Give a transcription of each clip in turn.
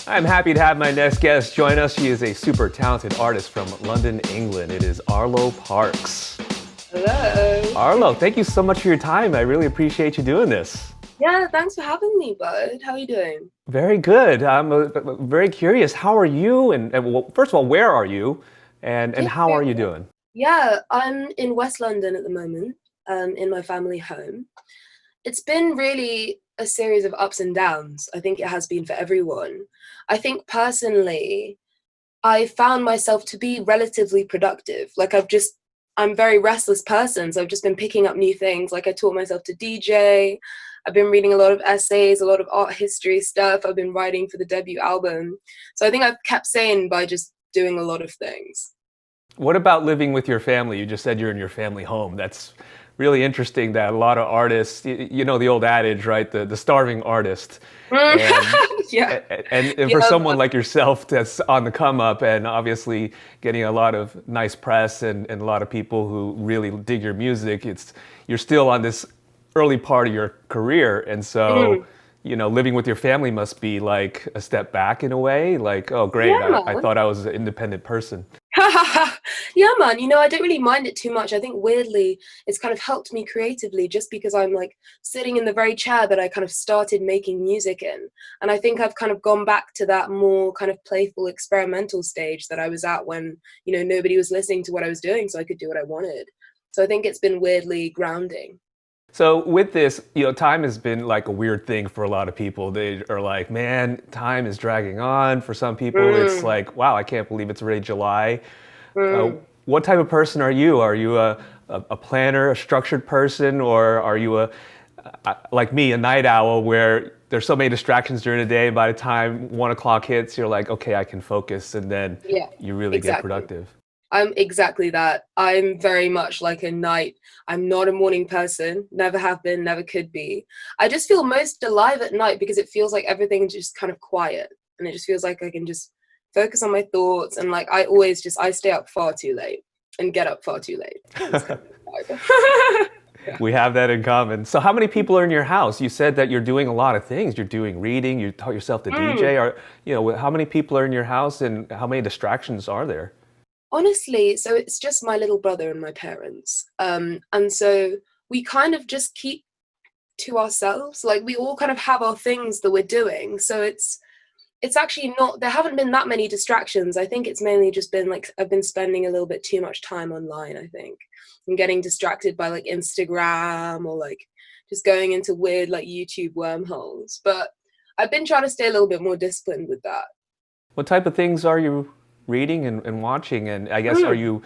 I'm happy to have my next guest join us. She is a super talented artist from London, England. It is Arlo Parks. Hello. Arlo, thank you so much for your time. I really appreciate you doing this. Yeah, thanks for having me, bud. How are you doing? Very good. I'm very curious. How are you? Well, first of all, where are you? And Doing how are very you well. doing? Yeah, I'm in West London at the moment, in my family home. It's been really a series of ups and downs. I think it has been for everyone. I think personally, I found myself to be relatively productive. I'm a very restless person, so I've just been picking up new things. Like I taught myself to DJ. I've been reading a lot of essays, a lot of art history stuff. I've been writing for the debut album. So I think I've kept sane by just doing a lot of things. What about living with your family? You just said you're in your family home. That's really interesting that a lot of artists, you know the old adage, right? The starving artist. And Yeah. and for Yeah, someone like yourself that's on the come up and obviously getting a lot of nice press and a lot of people who really dig your music, it's you're still on this early part of your career. And so, mm, living with your family must be like a step back in a way. Like, oh, great, yeah, I man. thought I was an independent person. Yeah, man. I don't really mind it too much. I think weirdly, it's kind of helped me creatively just because I'm like sitting in the very chair that I kind of started making music in. And I think I've kind of gone back to that more kind of playful experimental stage that I was at when, nobody was listening to what I was doing, so I could do what I wanted. So I think it's been weirdly grounding. So with this, time has been like a weird thing for a lot of people. They are like, man, time is dragging on. For some people, it's Mm, like, wow, I can't believe it's already July. Uh, mm. what type of person are you? Are you a planner, a structured person, or are you like me, a night owl where there's so many distractions during the day, by the time 1 o'clock hits, you're like, okay, I can focus, and then Yeah, you really get exactly. productive. I'm exactly that. I'm very much like a night. I'm not a morning person, never have been, never could be. I just feel most alive at night because it feels like everything's just kind of quiet and it just feels like I can just focus on my thoughts and like I stay up far too late and get up far too late. That's kind of my vibe. Yeah. We have that in common. So, how many people are in your house? You said that you're doing a lot of things. You're doing reading. You taught yourself to Mm. DJ. How many people are in your house, and how many distractions are there? Honestly, so it's just my little brother and my parents. And so we kind of just keep to ourselves. Like we all kind of have our things that we're doing. So it's actually not there haven't been that many distractions. I think it's mainly just been like I've been spending a little bit too much time online, I think. And getting distracted by like Instagram or like just going into weird like YouTube wormholes. But I've been trying to stay a little bit more disciplined with that. What type of things are you reading and watching? And I guess, are Mm. you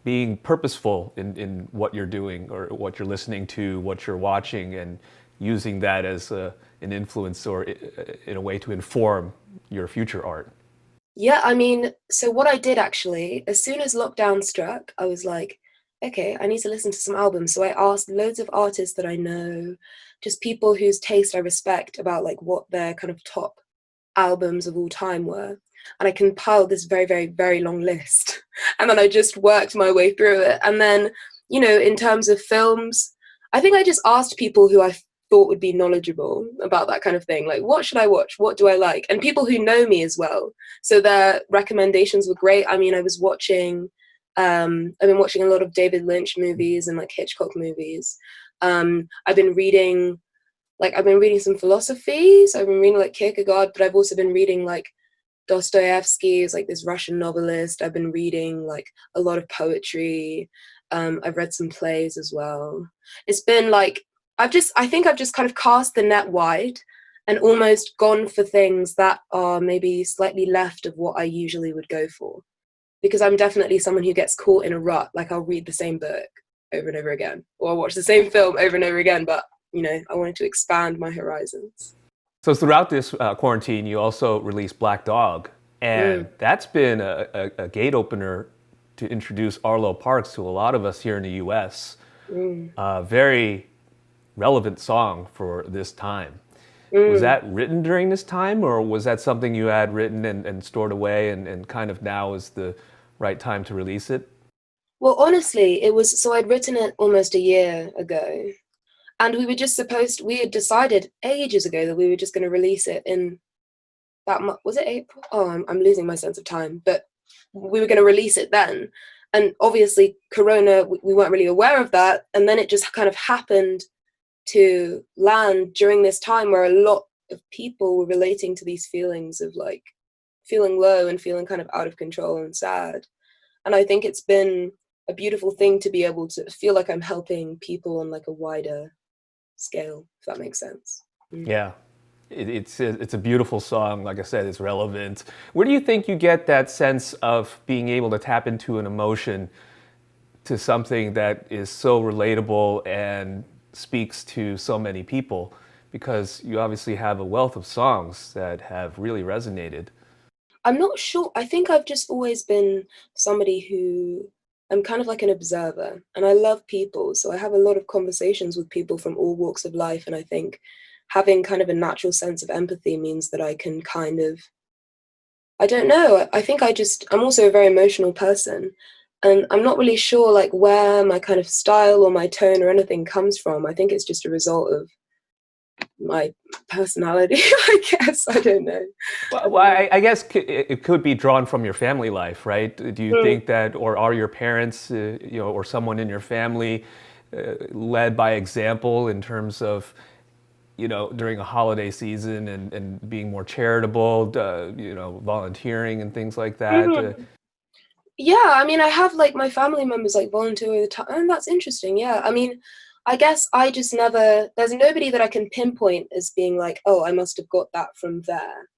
being purposeful in what you're doing or what you're listening to, what you're watching, and using that as an influence or in a way to inform your future art? Yeah, I mean, so what I did actually, as soon as lockdown struck, I was like, okay, I need to listen to some albums. So I asked loads of artists that I know, just people whose taste I respect about like what their kind of top albums of all time were. And I compiled this very, very, very long list. And then I just worked my way through it. And then, in terms of films, I think I just asked people who I thought would be knowledgeable about that kind of thing. Like, what should I watch? What do I like? And people who know me as well. So their recommendations were great. I mean, I've been watching a lot of David Lynch movies and like Hitchcock movies. I've been reading some philosophy. So I've been reading like Kierkegaard, but I've also been reading like Dostoevsky is like this Russian novelist. I've been reading like a lot of poetry. I've read some plays as well. It's been like I think I've just kind of cast the net wide and almost gone for things that are maybe slightly left of what I usually would go for. Because I'm definitely someone who gets caught in a rut. Like I'll read the same book over and over again, or I'll watch the same film over and over again. But I wanted to expand my horizons. So throughout this quarantine, you also released Black Dog, and Mm, that's been a gate opener to introduce Arlo Parks to a lot of us here in the U.S. mm, A very relevant song for this time. Was mm. that written during this time, or was that something you had written and stored away, and kind of now is the right time to release it? Well, honestly, it was so I'd written it almost a year ago, and we had decided ages ago that we were just going to release it in was it April? Oh, I'm losing my sense of time. But we were going to release it then, and obviously Corona, we weren't really aware of that, and then it just kind of happened to land during this time where a lot of people were relating to these feelings of like feeling low and feeling kind of out of control and sad. And I think it's been a beautiful thing to be able to feel like I'm helping people on like a wider scale, if that makes sense. Yeah, it's a beautiful song. Like I said, it's relevant. Where do you think you get that sense of being able to tap into an emotion to something that is so relatable and speaks to so many people? Because you obviously have a wealth of songs that have really resonated. I'm not sure. I think I've just always been somebody who I'm kind of like an observer and I love people. So I have a lot of conversations with people from all walks of life. And I think having kind of a natural sense of empathy means that I can kind of, I don't know, I think I'm also a very emotional person. And I'm not really sure like where my kind of style or my tone or anything comes from. I think it's just a result of my personality, I guess. I don't know. Well, I guess it could be drawn from your family life, right? Do you Mm. think that, or are your parents, or someone in your family, led by example in terms of, during a holiday season and being more charitable, volunteering and things like that? Mhm. Yeah, I mean, I have like my family members like volunteer all the time, and that's interesting. Yeah, I mean, I guess I just never, there's nobody that I can pinpoint as being like, oh, I must have got that from there.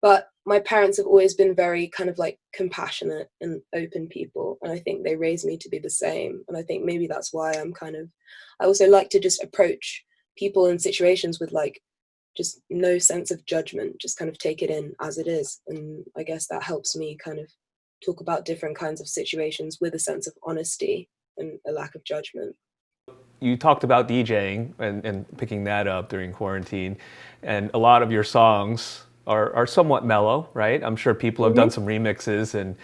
But my parents have always been very kind of like compassionate and open people. And I think they raised me to be the same. And I think maybe that's why I also like to just approach people in situations with like just no sense of judgment, just kind of take it in as it is. And I guess that helps me kind of talk about different kinds of situations with a sense of honesty and a lack of judgment. You talked about DJing and picking that up during quarantine, and a lot of your songs are somewhat mellow, right? I'm sure people have done Hmm. some remixes and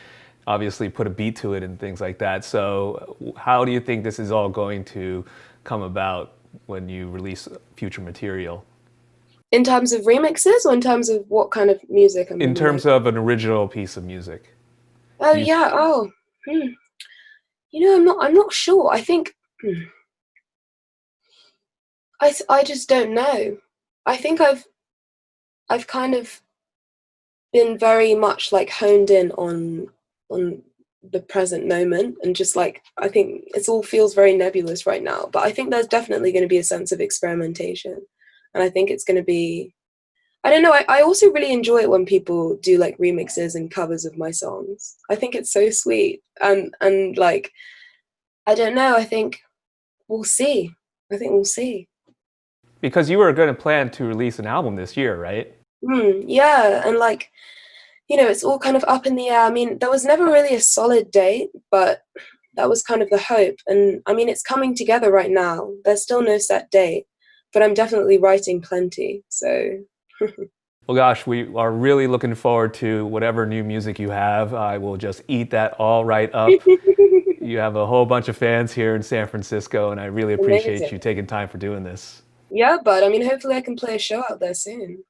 obviously put a beat to it and things like that. So, how do you think this is all going to come about when you release future material? In terms of remixes or in terms of what kind of music I'm In going to be terms making? of an original piece of music, Oh do you? yeah. Oh, hmm. I'm not sure. I think I just don't know. I think I've kind of been very much like honed in on the present moment and just like I think it's all feels very nebulous right now. But I think there's definitely going to be a sense of experimentation, and I think it's going to be. I don't know. I also really enjoy it when people do like remixes and covers of my songs. I think it's so sweet, and like I don't know. I think we'll see. I think we'll see. Because you were going to plan to release an album this year, right? Yeah, and like it's all kind of up in the air. I mean, there was never really a solid date, but that was kind of the hope. And I mean, it's coming together right now. There's still no set date, but I'm definitely writing plenty. So, Well, gosh, we are really looking forward to whatever new music you have. I will just eat that all right up. You have a whole bunch of fans here in San Francisco, and I really appreciate amazing. you taking time for doing this. Yeah, but I mean, hopefully I can play a show out there soon.